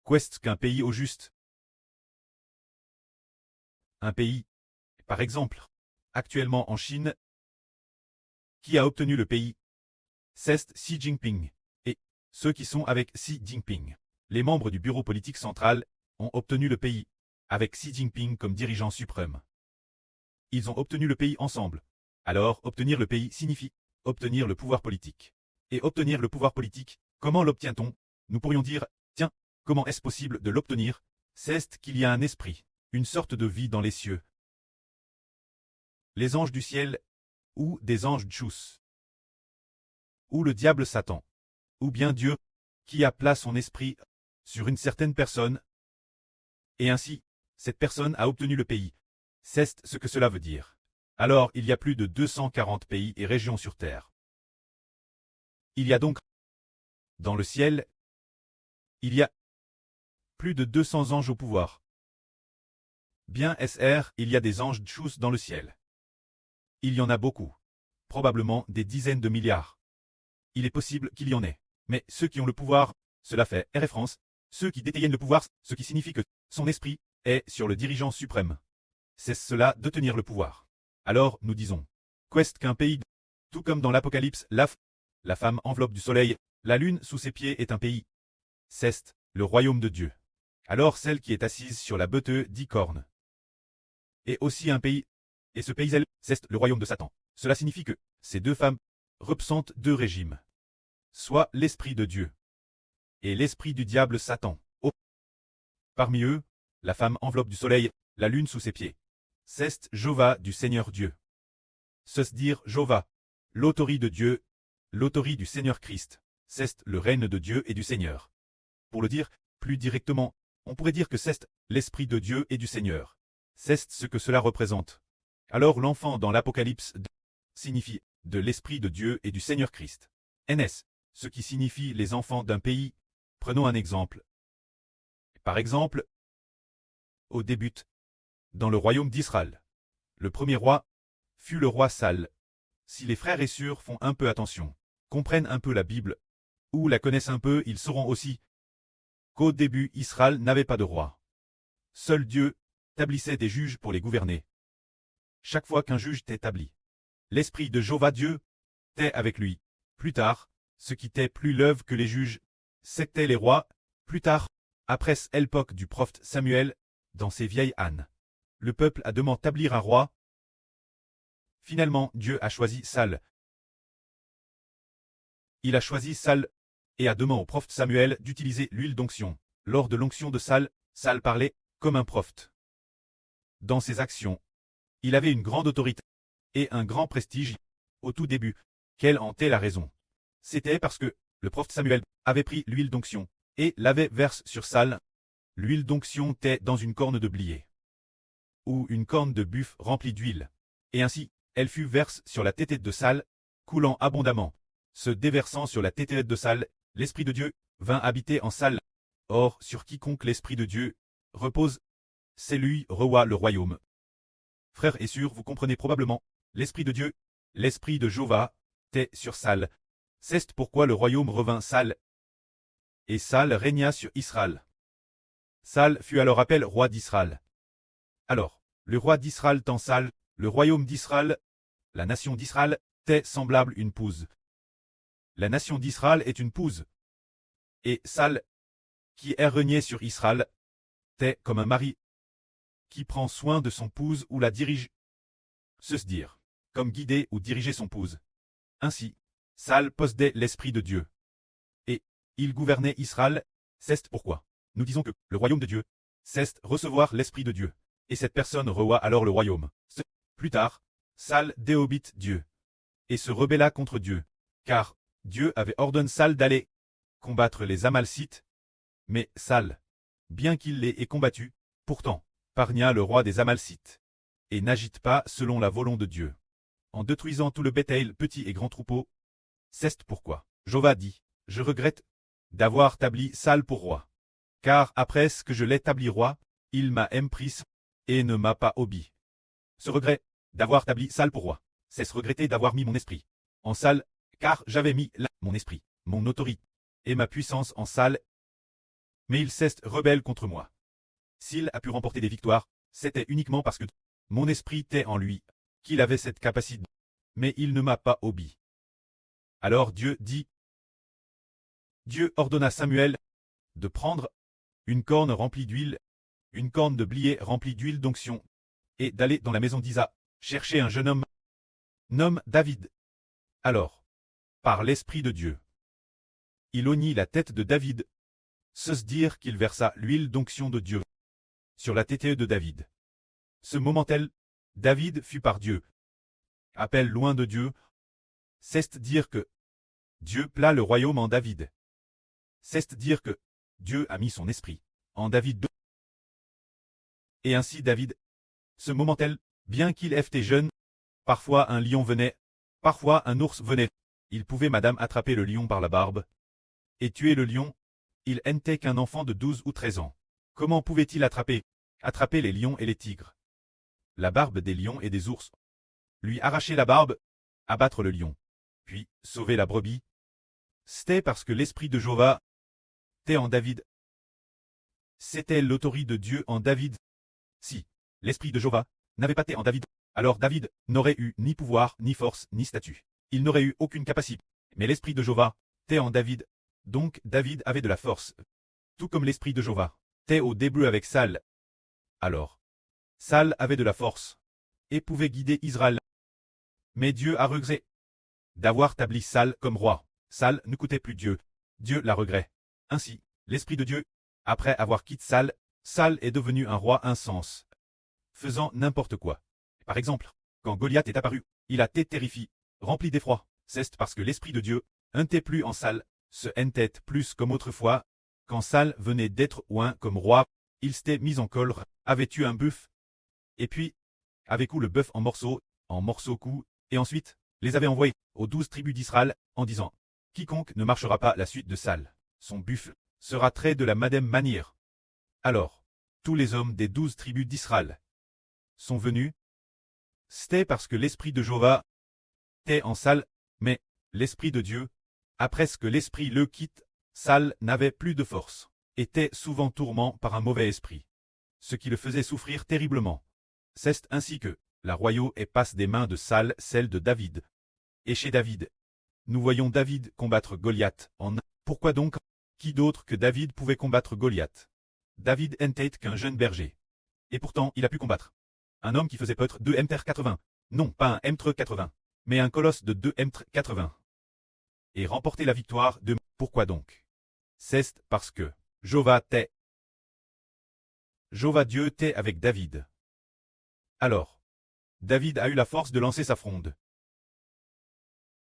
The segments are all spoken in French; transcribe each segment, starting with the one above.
Qu'est-ce qu'un pays au juste? Un pays, par exemple, actuellement en Chine, qui a obtenu le pays? C'est Xi Jinping. Et ceux qui sont avec Xi Jinping. Les membres du bureau politique central ont obtenu le pays, avec Xi Jinping comme dirigeant suprême. Ils ont obtenu le pays ensemble. Alors, obtenir le pays signifie obtenir le pouvoir politique. Et obtenir le pouvoir politique, comment l'obtient-on? Nous pourrions dire, tiens, comment est-ce possible de l'obtenir? C'est qu'il y a un esprit, une sorte de vie dans les cieux. Les anges du ciel, ou des anges Tchous, ou le diable Satan, ou bien Dieu, qui a placé son esprit sur une certaine personne, et ainsi, cette personne a obtenu le pays. C'est ce que cela veut dire. Alors, il y a plus de 240 pays et régions sur Terre. Il y a donc, dans le ciel, il y a plus de 200 anges au pouvoir. Bien SR, il y a des anges Tchous dans le ciel. Il y en a beaucoup. Probablement des dizaines de milliards. Il est possible qu'il y en ait. Mais ceux qui ont le pouvoir, cela fait référence, ceux qui détiennent le pouvoir, ce qui signifie que son esprit est sur le dirigeant suprême. C'est cela de tenir le pouvoir. Alors, nous disons, qu'est-ce qu'un pays? Tout comme dans l'Apocalypse, la femme enveloppe du soleil, la lune sous ses pieds est un pays. C'est le royaume de Dieu. Alors celle qui est assise sur la bœuf 10 cornes est aussi un pays. Et ce pays, c'est le royaume de Satan. Cela signifie que ces deux femmes représentent deux régimes. Soit l'esprit de Dieu et l'esprit du diable Satan. Parmi eux, la femme enveloppe du soleil, la lune sous ses pieds. C'est Jéhovah du Seigneur Dieu. Se dire Jéhovah, l'autorité de Dieu, l'autorité du Seigneur Christ. C'est le règne de Dieu et du Seigneur. Pour le dire plus directement, on pourrait dire que c'est l'esprit de Dieu et du Seigneur. C'est ce que cela représente. Alors l'enfant dans l'Apocalypse signifie de l'esprit de Dieu et du Seigneur Christ. NS, ce qui signifie les enfants d'un pays. Prenons un exemple. Par exemple, au début, dans le royaume d'Israël, le premier roi fut le roi Saül. Si les frères et sœurs font un peu attention, comprennent un peu la Bible, ou la connaissent un peu, ils sauront aussi qu'au début Israël n'avait pas de roi. Seul Dieu établissait des juges pour les gouverner. Chaque fois qu'un juge t'établit, l'esprit de Jéhovah Dieu était avec lui. Plus tard, ce qui était plus l'œuvre que les juges, c'était les rois. Plus tard, après l'époque du prophète Samuel, dans ses vieilles ânes, le peuple a demandé d'établir un roi. Finalement, Dieu a choisi Saül. Il a choisi Saül et a demandé au prophète Samuel d'utiliser l'huile d'onction. Lors de l'onction de Saül, Saül parlait comme un prophète. Dans ses actions, il avait une grande autorité et un grand prestige. Au tout début, quelle en était la raison? C'était parce que le prophète Samuel avait pris l'huile d'onction et l'avait versé sur Saül. L'huile d'onction était dans une corne de blier ou une corne de buffle remplie d'huile. Et ainsi, elle fut versée sur la tête de Saül, coulant abondamment. Se déversant sur la tête de Saül, l'Esprit de Dieu vint habiter en Saül. Or, sur quiconque l'Esprit de Dieu repose, c'est lui roi le royaume. Frères et sœurs, vous comprenez probablement, l'Esprit de Dieu, l'Esprit de Jéhovah, était sur Saül. C'est pourquoi le royaume revint Saül. Et Saül régna sur Israël. Saül fut alors appelé roi d'Israël. Alors, le roi d'Israël tant Saül, le royaume d'Israël, la nation d'Israël, était semblable une pouse. La nation d'Israël est une pouse. Et Saül, qui est régné sur Israël, était comme un mari qui prend soin de son pouse ou la dirige. Se dire, comme guider ou diriger son pouse. Ainsi, Saül possédait l'Esprit de Dieu. Et il gouvernait Israël. C'est pourquoi nous disons que le royaume de Dieu, c'est recevoir l'Esprit de Dieu. Et cette personne reçoit alors le royaume. Plus tard, Saül déobéit Dieu et se rebella contre Dieu, car Dieu avait ordonné Saül d'aller combattre les Amalcites. Mais Saül, bien qu'il les ait combattus, pourtant, pargna le roi des Amalcites, et n'agite pas selon la volonté de Dieu, en détruisant tout le bétail, petit et grand troupeau. C'est pourquoi Jéhovah dit, je regrette d'avoir établi Saül pour roi, car après ce que je l'ai établi roi, il m'a empris et ne m'a pas obéi. Ce regret d'avoir établi Saül pour roi, c'est se regretter d'avoir mis mon esprit en Saül, car j'avais mis là mon esprit, mon autorité et ma puissance en Saül. Mais il s'est rebelle contre moi. S'il a pu remporter des victoires, c'était uniquement parce que mon esprit était en lui, qu'il avait cette capacité. Mais il ne m'a pas obéi. Alors Dieu dit, Dieu ordonna à Samuel de prendre une corne remplie d'huile, une corne de blier remplie d'huile d'onction, et d'aller dans la maison d'Isa, chercher un jeune homme, nomme David. Alors, par l'Esprit de Dieu, il oignit la tête de David, se dire qu'il versa l'huile d'onction de Dieu sur la tête de David. Ce moment-tel, David fut par Dieu. Appel loin de Dieu, c'est dire que Dieu plat le royaume en David. C'est dire que Dieu a mis son esprit en David. Et ainsi David, ce moment-tel, bien qu'il était jeune, parfois un lion venait, parfois un ours venait, il pouvait madame attraper le lion par la barbe et tuer le lion. Il n'était qu'un enfant de 12 ou 13 ans. Comment pouvait-il attraper les lions et les tigres? La barbe des lions et des ours. Lui arracher la barbe, abattre le lion, puis sauver la brebis. C'était parce que l'esprit de Jéhovah était en David. C'était l'autorité de Dieu en David. Si l'esprit de Jéhovah n'avait pas été en David, alors David n'aurait eu ni pouvoir, ni force, ni statut. Il n'aurait eu aucune capacité. Mais l'esprit de Jéhovah était en David. Donc David avait de la force. Tout comme l'esprit de Jéhovah était au début avec Saül. Alors, Saül avait de la force et pouvait guider Israël. Mais Dieu a regretté d'avoir établi Saül comme roi. Saül ne coûtait plus Dieu. Dieu la regret. Ainsi, l'esprit de Dieu, après avoir quitté Saül, Saül est devenu un roi insensé, faisant n'importe quoi. Par exemple, quand Goliath est apparu, il a été terrifié, rempli d'effroi. C'est parce que l'esprit de Dieu n'était plus en Saül, se n'était plus comme autrefois. Quand Saül venait d'être oint comme roi, il s'était mis en colère, avait tué un bœuf, et puis avait coupé le bœuf en morceaux coupés, et ensuite les avait envoyés aux 12 tribus d'Israël, en disant, quiconque ne marchera pas la suite de Saül, son buffle sera trait de la même manière. Alors, tous les hommes des 12 tribus d'Israël sont venus. C'était parce que l'esprit de Jéhovah était en Saül, mais l'esprit de Dieu, après ce que l'esprit le quitte, Saül n'avait plus de force, était souvent tourment par un mauvais esprit, ce qui le faisait souffrir terriblement. C'est ainsi que la royauté passe des mains de Saül celle de David. Et chez David, nous voyons David combattre Goliath en. Pourquoi donc? Qui d'autre que David pouvait combattre Goliath? David n'était qu'un jeune berger. Et pourtant, il a pu combattre un homme qui faisait peut-être 2 m 80. Non, pas un m 80, mais un colosse de 2 m 80. Et remporter la victoire de. Pourquoi donc? C'est parce que Jéhovah Dieu était avec David. Alors, David a eu la force de lancer sa fronde.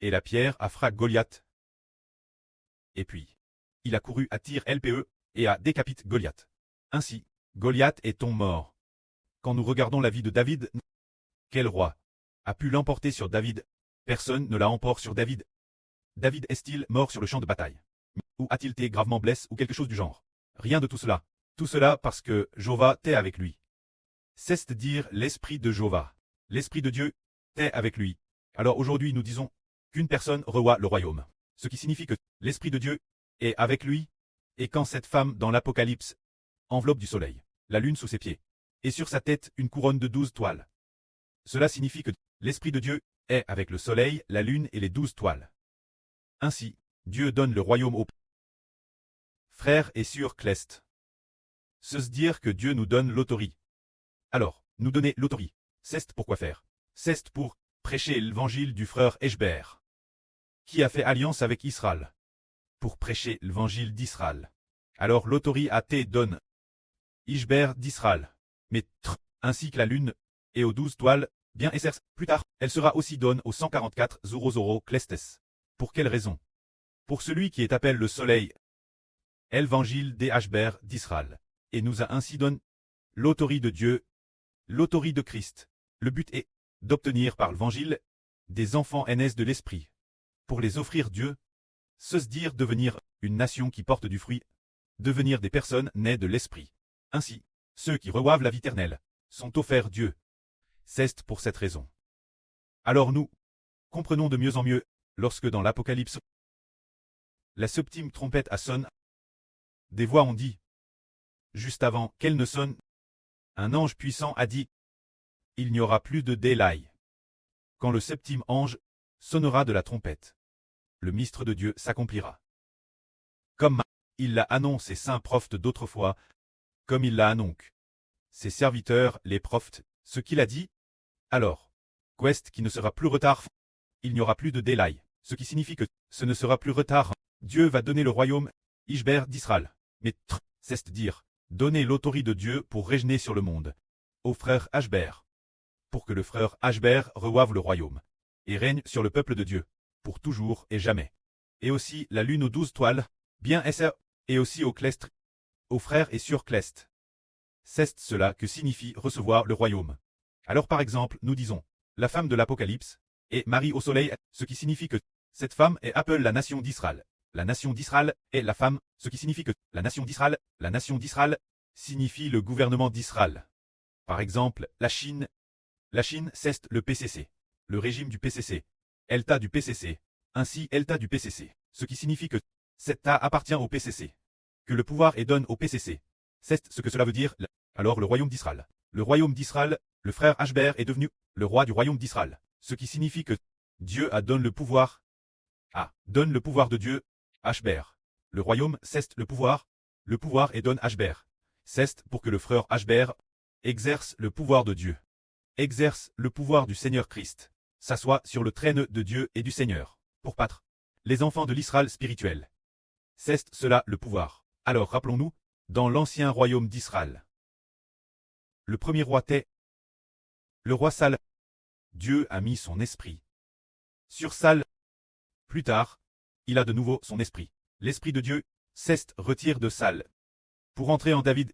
Et la pierre a frappé Goliath. Et puis, il a couru à tir LPE, et a décapité Goliath. Ainsi, Goliath est mort. Quand nous regardons la vie de David, quel roi a pu l'emporter sur David? Personne ne l'a emporté sur David. David est-il mort sur le champ de bataille? Ou a-t-il été gravement blessé ou quelque chose du genre? Rien de tout cela. Tout cela parce que Jéhovah était avec lui. C'est-à-dire l'esprit de Jéhovah. L'esprit de Dieu était avec lui. Alors aujourd'hui nous disons qu'une personne revoit le royaume. Ce qui signifie que l'esprit de Dieu est avec lui. Et quand cette femme dans l'Apocalypse enveloppe du soleil, la lune sous ses pieds, et sur sa tête une couronne de 12 toiles. Cela signifie que l'esprit de Dieu est avec le soleil, la lune et les 12 toiles. Ainsi, Dieu donne le royaume aux frères et sœurs Clest. Se dire que Dieu nous donne l'autorité. Alors, nous donner l'autorité, c'est pourquoi faire? C'est pour prêcher l'évangile du frère Eshber, qui a fait alliance avec Israël, pour prêcher l'évangile d'Israël. Alors l'autorité a été donne Eshber d'Israël, mais ainsi que la lune, et aux 12 toiles, bien et certes, plus tard, elle sera aussi donne aux 144 Zorozoro Clestes. Pour quelle raison? Pour celui qui est appelé le soleil, évangile des Eshber d'Israël, et nous a ainsi donné l'autorité de Dieu, l'autorité de Christ. Le but est d'obtenir par l'évangile des enfants aînés de l'esprit, pour les offrir Dieu, se dire devenir une nation qui porte du fruit, devenir des personnes nées de l'esprit. Ainsi, ceux qui reçoivent la vie éternelle sont offerts Dieu. C'est pour cette raison. Alors nous comprenons de mieux en mieux, lorsque dans l'Apocalypse, la subtime trompette a sonné, des voix ont dit, juste avant qu'elle ne sonne, un ange puissant a dit « Il n'y aura plus de délai. Quand le septième ange sonnera de la trompette, le mystère de Dieu s'accomplira. Comme il l'a annoncé saints prophètes d'autrefois, comme il l'a annoncé ses serviteurs, les prophètes, ce qu'il a dit, alors, quest qui ne sera plus retard, il n'y aura plus de délai, ce qui signifie que ce ne sera plus retard. Dieu va donner le royaume, Ishber d'Israël. Mais c'est dire, donner l'autorité de Dieu pour régner sur le monde, au frère Ashber, pour que le frère Ashber reçoive le royaume, et règne sur le peuple de Dieu, pour toujours et jamais. Et aussi la lune aux 12 toiles, bien essa, et aussi au clestre, au frère et sur clest. C'est cela que signifie recevoir le royaume. Alors par exemple, nous disons, la femme de l'Apocalypse, est Marie au soleil, ce qui signifie que cette femme est appelée la nation d'Israël. La nation d'Israël est la femme, ce qui signifie que la nation d'Israël signifie le gouvernement d'Israël. Par exemple, la Chine, c'est le PCC, le régime du PCC, Elta du PCC, ainsi Elta du PCC, ce qui signifie que cet État appartient au PCC, que le pouvoir est donné au PCC. C'est ce que cela veut dire. Alors le royaume d'Israël. Le royaume d'Israël, le frère Ashber est devenu le roi du royaume d'Israël, ce qui signifie que Dieu a donné le pouvoir. Donne le pouvoir de Dieu, Ashber. Le royaume, c'est le pouvoir est donné Ashber. C'est pour que le frère Ashber exerce le pouvoir de Dieu, exerce le pouvoir du Seigneur Christ, s'assoit sur le trône de Dieu et du Seigneur, pour battre les enfants de l'Israël spirituel. C'est cela le pouvoir. Alors rappelons-nous, dans l'ancien royaume d'Israël, le premier roi était le roi Sal. Dieu a mis son esprit sur Sal. Plus tard, il a de nouveau son esprit. L'esprit de Dieu, retire de Sal pour entrer en David.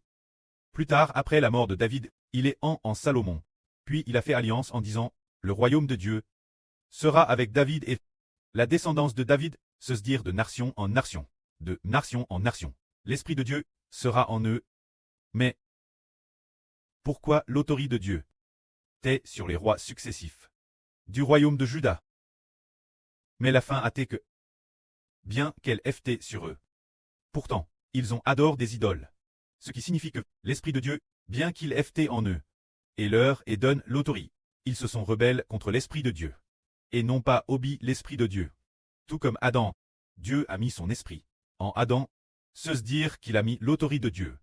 Plus tard, après la mort de David, il est en Salomon. Puis il a fait alliance en disant, le royaume de Dieu sera avec David et la descendance de David, se dire de nation en nation, de nation en nation. L'esprit de Dieu sera en eux. Mais pourquoi l'autorité de Dieu est sur les rois successifs du royaume de Juda? Mais la fin a été que, bien qu'elle ait sur eux, pourtant, ils ont adoré des idoles. Ce qui signifie que l'Esprit de Dieu, bien qu'il ait été en eux, et leur et donne l'autorité, ils se sont rebelles contre l'Esprit de Dieu, et n'ont pas obéi l'Esprit de Dieu. Tout comme Adam, Dieu a mis son esprit en Adam, se dire qu'il a mis l'autorité de Dieu,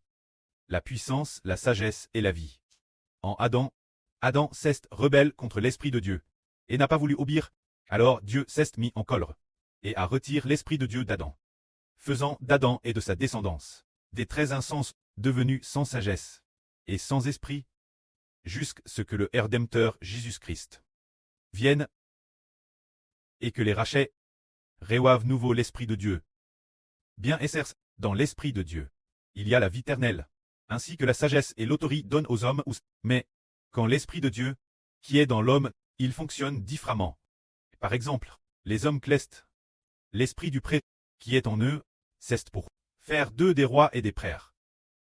la puissance, la sagesse et la vie. En Adam s'est rebelle contre l'Esprit de Dieu, et n'a pas voulu obéir. Alors Dieu s'est mis en colère, et a retiré l'Esprit de Dieu d'Adam, faisant d'Adam et de sa descendance des très insensés, devenus sans sagesse et sans esprit, jusqu'à ce que le Rédempteur Jésus-Christ vienne, et que les rachets reçoivent nouveau l'Esprit de Dieu. Bien exerce dans l'Esprit de Dieu, il y a la vie éternelle, ainsi que la sagesse et l'autorité donnent aux hommes, mais quand l'Esprit de Dieu, qui est dans l'homme, il fonctionne différemment. Par exemple, les hommes clestes, l'esprit du prêtre, qui est en eux, c'est pour faire d'eux des rois et des prêtres.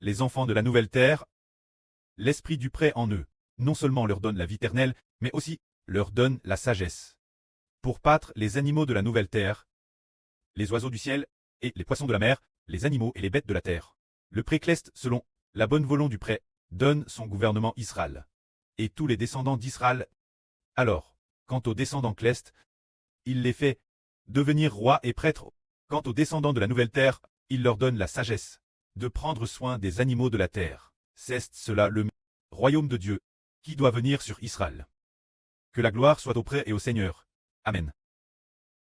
Les enfants de la nouvelle terre, l'esprit du prêtre en eux, non seulement leur donne la vie éternelle, mais aussi leur donne la sagesse. Pour battre les animaux de la nouvelle terre, les oiseaux du ciel, et les poissons de la mer, les animaux et les bêtes de la terre. Le prêtre cleste, selon la bonne volonté du prêtre, donne son gouvernement Israël. Et tous les descendants d'Israël. Alors, quant aux descendants clestes, il les fait devenir rois et prêtres. Quant aux descendants de la nouvelle terre, il leur donne la sagesse de prendre soin des animaux de la terre. C'est cela le royaume de Dieu qui doit venir sur Israël. Que la gloire soit au prêtre et au Seigneur. Amen.